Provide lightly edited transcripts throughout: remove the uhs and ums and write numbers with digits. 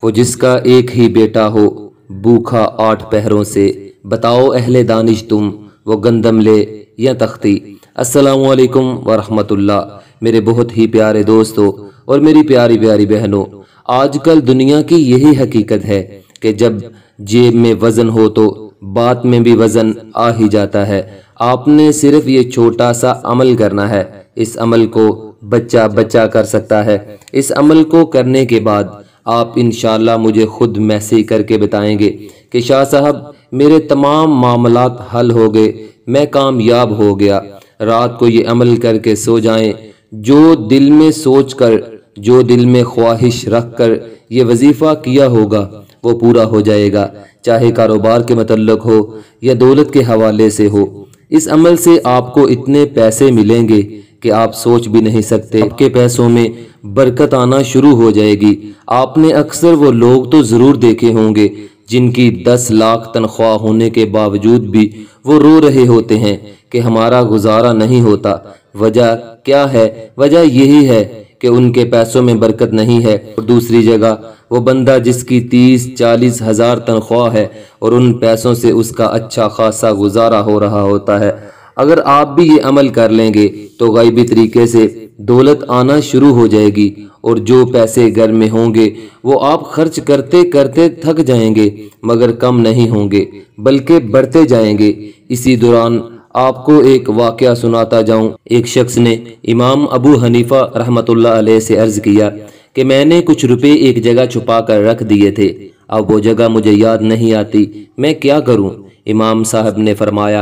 वो जिसका एक ही बेटा हो, भूखा 8 पहरों से, बताओ अहले दानिश तुम, वो गंदम ले या तख्ती। अस्सलामु अलैकुम वरहमतुल्लाह। मेरे बहुत ही प्यारे दोस्तों और मेरी प्यारी प्यारी बहनों, आजकल दुनिया की यही हकीकत है कि जब जेब में वजन हो तो बात में भी वजन आ ही जाता है। आपने सिर्फ ये छोटा सा अमल करना है। इस अमल को बच्चा बच्चा कर सकता है। इस अमल को करने के बाद आप इंशाल्लाह मुझे खुद मैसेज करके बताएंगे कि शाह साहब मेरे तमाम मामलात हल हो गए, मैं कामयाब हो गया। रात को ये अमल करके सो जाएं। जो दिल में सोच कर, जो दिल में ख्वाहिश रख कर ये वजीफ़ा किया होगा वो पूरा हो जाएगा, चाहे कारोबार के मतलब हो या दौलत के हवाले से हो। इस अमल से आपको इतने पैसे मिलेंगे कि आप सोच भी नहीं सकते। आपके पैसों में बरकत आना शुरू हो जाएगी। आपने अक्सर वो लोग तो ज़रूर देखे होंगे जिनकी 10 लाख तनख्वाह होने के बावजूद भी वो रो रहे होते हैं कि हमारा गुजारा नहीं होता। वजह क्या है? वजह यही है कि उनके पैसों में बरकत नहीं है। और दूसरी जगह वो बंदा जिसकी 30-40 हज़ार तनख्वाह है और उन पैसों से उसका अच्छा खासा गुजारा हो रहा होता है। अगर आप भी ये अमल कर लेंगे तो गायबी तरीके से दौलत आना शुरू हो जाएगी और जो पैसे घर में होंगे वो आप खर्च करते करते थक जाएंगे, मगर कम नहीं होंगे बल्कि बढ़ते जाएंगे। इसी दौरान आपको एक वाक़या सुनाता जाऊं। एक शख्स ने इमाम अबू हनीफा रहमतुल्लाह अलैह से अर्ज़ किया कि मैंने कुछ रुपए एक जगह छुपा कर रख दिए थे, अब वो जगह मुझे याद नहीं आती, मैं क्या करूं? इमाम साहब ने फरमाया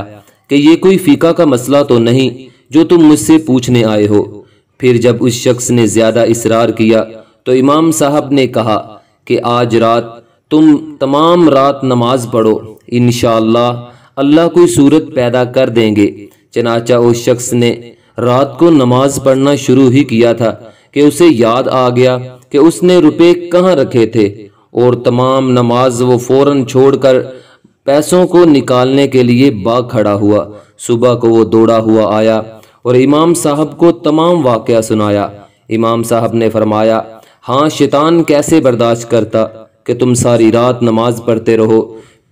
कि ये कोई फ़िक़ा का मसला तो नहीं जो तुम मुझसे पूछने आए हो। फिर जब उस शख्स ने ज़्यादा इसरार किया तो इमाम साहब ने कहा कि आज रात तुम तमाम रात नमाज पढ़ो, इंशाअल्लाह अल्लाह कोई सूरत पैदा कर देंगे। चनाचा उस शख्स ने रात को नमाज पढ़ना शुरू ही किया था कि उसे याद आ गया कि उसने रुपए कहाँ रखे थे, और तमाम नमाज वो फौरन छोड़कर पैसों को निकालने के लिए भाग खड़ा हुआ। सुबह को वो दौड़ा हुआ आया और इमाम साहब को तमाम वाक़या सुनाया। इमाम साहब ने फरमाया, हाँ, शैतान कैसे बर्दाश्त करता कि तुम सारी रात नमाज पढ़ते रहो,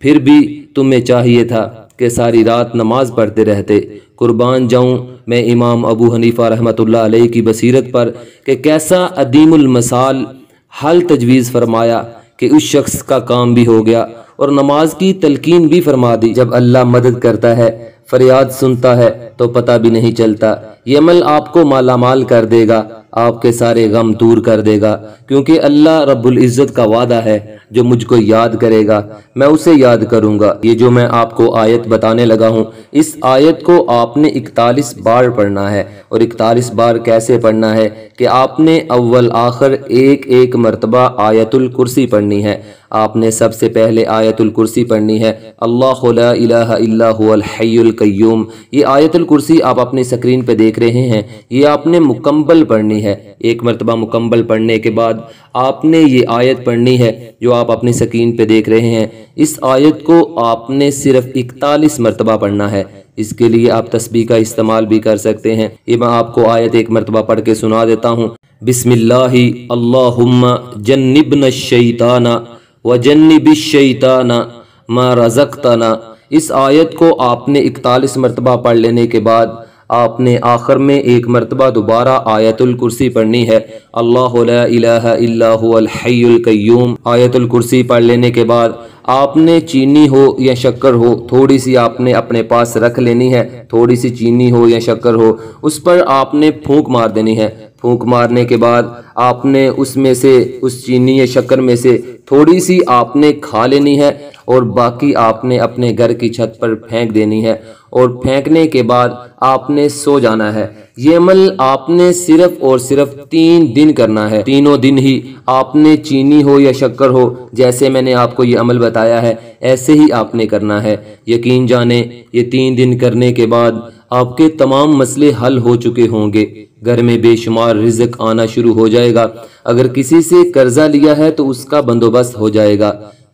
फिर भी तुम्हें चाहिए था कि सारी रात नमाज पढ़ते रहते। कुर्बान जाऊं मैं इमाम अबू हनीफा रहमतुल्लाह अलैह की बसीरत पर कि कैसा अदीमुल मसाल हल तजवीज़ फरमाया कि उस शख्स का काम भी हो गया और नमाज की तलकीन भी फरमा दी। जब अल्लाह मदद करता है, फरियाद सुनता है तो पता भी नहीं चलता। ये अमल आपको मालामाल कर देगा, आपके सारे गम दूर कर देगा, क्योंकि अल्लाह रब्बुल इज़्ज़त का वादा है जो मुझको याद करेगा मैं उसे याद करूंगा। ये जो मैं आपको आयत बताने लगा हूँ, इस आयत को आपने 41 बार पढ़ना है। और 41 बार कैसे पढ़ना है कि आपने अव्वल आखिर एक एक मरतबा आयतुल कुर्सी पढ़नी है। आपने सबसे पहले आयतुल कुर्सी पढ़नी है, अल्लाहु ला इलाहा इल्ला हुवल हय्युल कय्यूम। ये आयतुल कुर्सी आप अपनी स्क्रीन पे देख रहे हैं, ये आपने मुकम्मल पढ़नी है। एक मरतबा मुकम्मल पढ़ने के बाद आपने ये आयत पढ़नी है जो आप अपनी स्क्रीन पे देख रहे हैं। इस आयत को आपने सिर्फ 41 मरतबा पढ़ना है। इसके लिए आप तस्बीह का इस्तेमाल भी कर सकते हैं। ये मैं आपको आयत एक मरतबा पढ़ के सुना देता हूँ। बिस्मिल्लाहि अल्लाहुम्मा जन्निबना शैताना व जन्निबिश शैताना मा रज़क़तना। इस आयत को आपने 41 मरतबा पढ़ लेने के बाद आपने आखिर में एक मरतबा दोबारा आयतुल कुर्सी पढ़नी है, अल्लाहु ला इलाहा इल्ला हुवल हय्युल कय्यूम। आयतुल कुर्सी पढ़ लेने के बाद आपने चीनी हो या शक्कर हो, थोड़ी सी आपने अपने पास रख लेनी है। थोड़ी सी चीनी हो या शक्कर हो, उस पर आपने फूंक मार देनी है। फूंक मारने के बाद आपने उसमें से, उस चीनी या शक्कर में से थोड़ी सी आपने खा लेनी है और बाकी आपने अपने घर की छत पर फेंक देनी है। और फेंकने के बाद आपने सो जाना है। ये अमल आपने सिर्फ और सिर्फ 3 दिन करना है। तीनों दिन ही आपने चीनी हो या शक्कर हो, जैसे मैंने आपको ये अमल बताया है ऐसे ही आपने करना है। यकीन जाने ये 3 दिन करने के बाद आपके तमाम मसले हल हो चुके होंगे। घर में बेशुमार रिज़्क आना शुरू हो जाएगा। अगर किसी से कर्जा लिया है तो उसका बंदोबस्त हो जाएगा।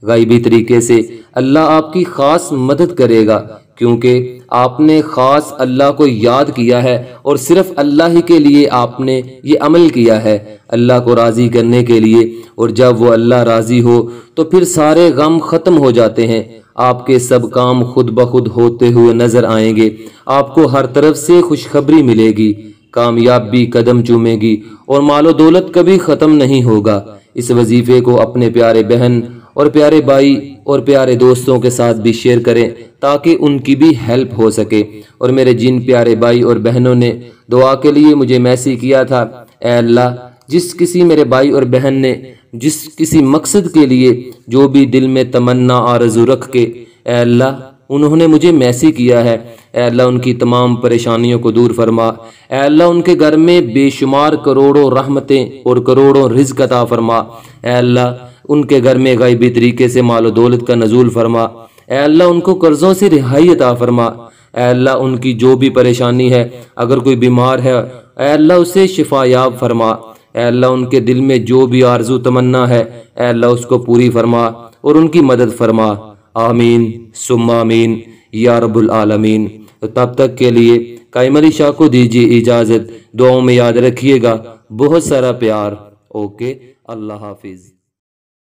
गायबी तरीके से अल्लाह आपकी खास मदद करेगा, क्योंकि आपने ख़ास अल्लाह को याद किया है और सिर्फ अल्लाह ही के लिए आपने ये अमल किया है, अल्लाह को राज़ी करने के लिए। और जब वो अल्लाह राज़ी हो तो फिर सारे गम ख़त्म हो जाते हैं। आपके सब काम खुद ब खुद होते हुए नज़र आएंगे। आपको हर तरफ से खुशखबरी मिलेगी, कामयाबी कदम चूमेगी और मालो दौलत कभी ख़त्म नहीं होगा। इस वजीफ़े को अपने प्यारे बहन और प्यारे भाई और प्यारे दोस्तों के साथ भी शेयर करें ताकि उनकी भी हेल्प हो सके। और मेरे जिन प्यारे भाई और बहनों ने दुआ के लिए मुझे मैसेज किया था, ऐ अल्लाह, जिस किसी मेरे भाई और बहन ने जिस किसी मकसद के लिए जो भी दिल में तमन्ना आरज़ू रख के, ऐ अल्लाह, उन्होंने मुझे मैसेज किया है, ऐ अल्लाह उनकी तमाम परेशानियों को दूर फरमा। ऐ अल्लाह उनके घर में बेशुमार करोड़ों रहमतें और करोड़ों रिज़्क़ अता फरमा। ऐ अल्लाह उनके घर में गायबी तरीके से मालो दौलत का नज़ूल फरमा। ऐ अल्लाह उनको कर्ज़ों से रिहाई अता फरमा। ऐ अल्लाह उनकी जो भी परेशानी है, अगर कोई बीमार है, ऐ अल्लाह उसे शिफायाब फरमा। ऐ अल्लाह उनके दिल में जो भी आरज़ू तमन्ना है, ऐ अल्लाह उसको पूरी फरमा और उनकी मदद फरमा। आमीन सुम्मा आमीन या रब्बुल आलमीन। तो तब तक के लिए कायम अली शाह को दीजिए इजाज़त। दुआओं में याद रखिएगा। बहुत सारा प्यार। ओके, अल्लाह हाफिज़।